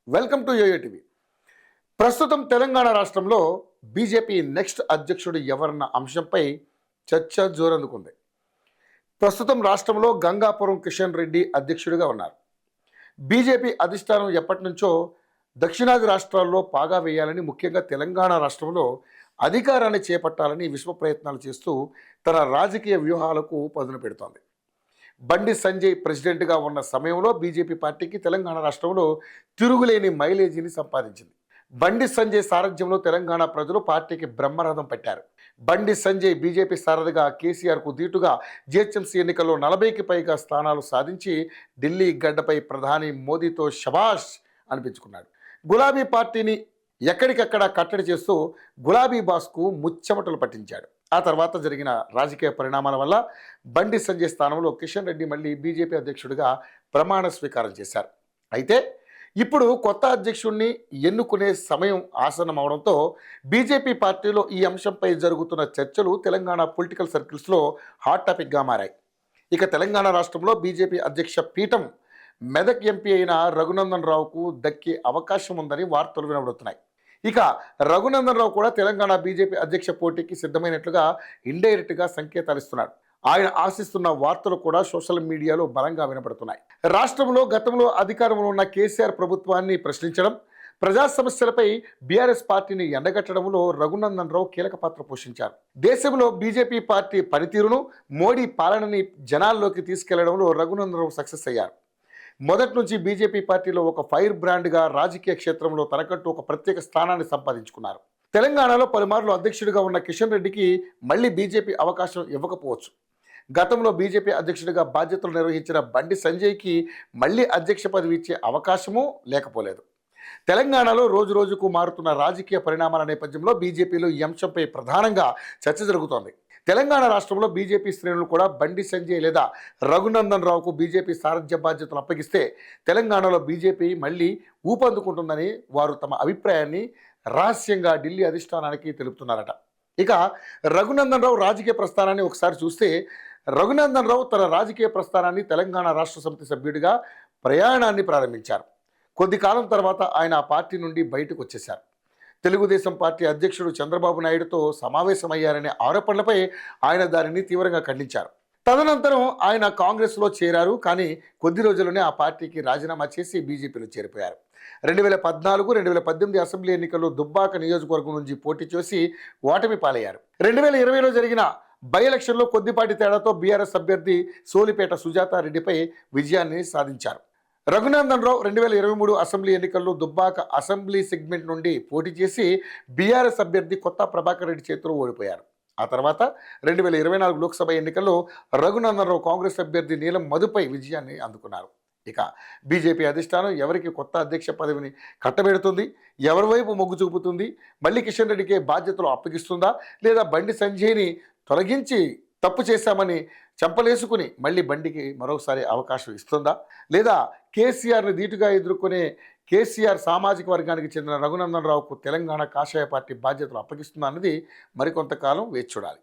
Welcome to yo-yo TV. ప్రస్తుతం తెలంగాణ రాష్ట్రంలో BJP next అధ్యక్షుడు ఎవరన్న అంశంపై చర్చ జోరందుకుంది. ప్రస్తుతం రాష్ట్రంలో గంగాపురం కిషన్ రెడ్డి అధ్యక్షుడిగా ఉన్నారు. బీజేపీ అధిష్టానం ఎప్పటి నుంచో దక్షిణాది రాష్ట్రాల్లో పాగా వేయాలని, ముఖ్యంగా తెలంగాణ రాష్ట్రంలో అధికారాన్ని చేపట్టాలని విశ్వ ప్రయత్నాలు చేస్తూ తన రాజకీయ వ్యూహాలకు పదును పెడుతోంది. బండి సంజయ్ ప్రెసిడెంట్గా ఉన్న సమయంలో బీజేపీ పార్టీకి తెలంగాణ రాష్ట్రంలో తిరుగులేని మైలేజీని సంపాదించింది. బండి సంజయ్ సారథ్యంలో తెలంగాణ ప్రజలు పార్టీకి బ్రహ్మరథం పెట్టారు. బండి సంజయ్ బీజేపీ సారథిగా కేసీఆర్కు దీటుగా జిహెచ్ఎంసీ ఎన్నికల్లో 40కి పైగా స్థానాలు సాధించి ఢిల్లీ గడ్డపై ప్రధాని మోదీతో శబాష్ అనిపించుకున్నాడు. గులాబీ పార్టీని ఎక్కడికక్కడ కట్టడి చేస్తూ గులాబీ బాస్కు ముచ్చెమటలు పట్టించాడు. ఆ తర్వాత జరిగిన రాజకీయ పరిణామాల వల్ల బండి సంజయ్ స్థానంలో కిషన్ రెడ్డి మళ్ళీ బీజేపీ అధ్యక్షుడిగా ప్రమాణ స్వీకారం చేశారు. అయితే ఇప్పుడు కొత్త అధ్యక్షుడిని ఎన్నుకునే సమయం ఆసన్నం అవడంతో బీజేపీ పార్టీలో ఈ అంశంపై జరుగుతున్న చర్చలు తెలంగాణ పొలిటికల్ సర్కిల్స్లో హాట్ టాపిక్గా మారాయి. ఇక తెలంగాణ రాష్ట్రంలో బీజేపీ అధ్యక్ష పీఠం మెదక్ ఎంపీ అయిన రఘునందన్ రావుకు దక్కే అవకాశం ఉందని వార్తలు వినబడుతున్నాయి. ఇక రఘునందన్ రావు కూడా తెలంగాణ బీజేపీ అధ్యక్ష పోటీకి సిద్ధమైనట్లుగా ఇండైరెక్ట్గా సంకేతాలు ఇస్తున్నాడు. ఆయన ఆశిస్తున్న వార్తలు కూడా సోషల్ మీడియాలో బలంగా వినపడుతున్నాయి. రాష్ట్రంలో గతంలో అధికారంలో ఉన్న కేసీఆర్ ప్రభుత్వాన్ని ప్రశ్నించడం, ప్రజా సమస్యలపై బీఆర్ఎస్ పార్టీని ఎండగట్టడంలో రఘునందన్ రావు కీలక పాత్ర పోషించారు. దేశంలో బీజేపీ పార్టీ పనితీరును, మోడీ పాలనని జనాల్లోకి తీసుకెళ్లడంలో రఘునందన్ రావు సక్సెస్ అయ్యారు. మొదటి నుంచి బీజేపీ పార్టీలో ఒక ఫైర్ బ్రాండ్గా రాజకీయ క్షేత్రంలో తనకంటూ ఒక ప్రత్యేక స్థానాన్ని సంపాదించుకున్నారు. తెలంగాణలో పలుమార్లు అధ్యక్షుడిగా ఉన్న కిషన్ రెడ్డికి మళ్ళీ బీజేపీ అవకాశం ఇవ్వకపోవచ్చు. గతంలో బీజేపీ అధ్యక్షుడిగా బాధ్యతలు నిర్వహించిన బండి సంజయ్కి మళ్ళీ అధ్యక్ష పదవి ఇచ్చే అవకాశమూ లేకపోలేదు. తెలంగాణలో రోజు రోజుకు మారుతున్న రాజకీయ పరిణామాల నేపథ్యంలో బీజేపీలో ఈ అంశంపై ప్రధానంగా చర్చ జరుగుతోంది. తెలంగాణ రాష్ట్రంలో బీజేపీ శ్రేణులు కూడా బండి సంజయ్ లేదా రఘునందన్ రావుకు బీజేపీ సారథ్య బాధ్యతలు అప్పగిస్తే తెలంగాణలో బీజేపీ మళ్ళీ ఊపందుకుంటుందని వారు తమ అభిప్రాయాన్ని రహస్యంగా ఢిల్లీ అధిష్టానానికి తెలుపుతున్నారట. ఇక రఘునందన్ రావు రాజకీయ ప్రస్థానాన్ని ఒకసారి చూస్తే, రఘునందన్ రావు తన రాజకీయ ప్రస్థానాన్ని తెలంగాణ రాష్ట్ర సమితి సభ్యుడిగా ప్రయాణాన్ని ప్రారంభించారు. కొద్ది కాలం తర్వాత ఆయన ఆ పార్టీ నుండి బయటకు వచ్చేశారు. తెలుగుదేశం పార్టీ అధ్యక్షుడు చంద్రబాబు నాయుడుతో సమావేశమయ్యారనే ఆరోపణలపై ఆయన దానిని తీవ్రంగా ఖండించారు. తదనంతరం ఆయన కాంగ్రెస్లో చేరారు. కానీ కొద్ది రోజుల్లోనే ఆ పార్టీకి రాజీనామా చేసి బీజేపీలో చేరిపోయారు. 2014-2018 అసెంబ్లీ ఎన్నికల్లో దుబ్బాక నియోజకవర్గం నుంచి పోటీ చేసి ఓటమి పాలయ్యారు. 2020లో జరిగిన బై ఎలక్షన్లో కొద్దిపాటి తేడాతో బీఆర్ఎస్ అభ్యర్థి సోలిపేట సుజాతారెడ్డిపై విజయాన్ని సాధించారు. రఘునందన్ రావు 2023 అసెంబ్లీ ఎన్నికల్లో దుబ్బాక అసెంబ్లీ సెగ్మెంట్ నుండి పోటీ చేసి బీఆర్ఎస్ అభ్యర్థి కొత్త ప్రభాకర్ రెడ్డి చేతిలో ఓడిపోయారు. ఆ తర్వాత 2024 లోక్సభ ఎన్నికల్లో రఘునందన్ రావు కాంగ్రెస్ అభ్యర్థి నీలం మధుపై విజయాన్ని అందుకున్నారు. ఇక బీజేపీ అధిష్టానం ఎవరికి కొత్త అధ్యక్ష పదవిని కట్టబెడుతుంది, ఎవరి వైపు మొగ్గు చూపుతుంది, మళ్ళీ కిషన్ రెడ్డికే బాధ్యతలు అప్పగిస్తుందా, లేదా బండి సంజయ్ని తొలగించి తప్పు చేశామని చెంపలేసుకుని మళ్ళీ బండికి మరోసారి అవకాశం ఇస్తుందా, లేదా కేసీఆర్ని ధీటుగా ఎదుర్కొనే కేసీఆర్ సామాజిక వర్గానికి చెందిన రఘునందన్ రావుకు తెలంగాణ కాషాయ పార్టీ బాధ్యతలు అప్పగిస్తుందా అన్నది మరికొంతకాలం వేచి చూడాలి.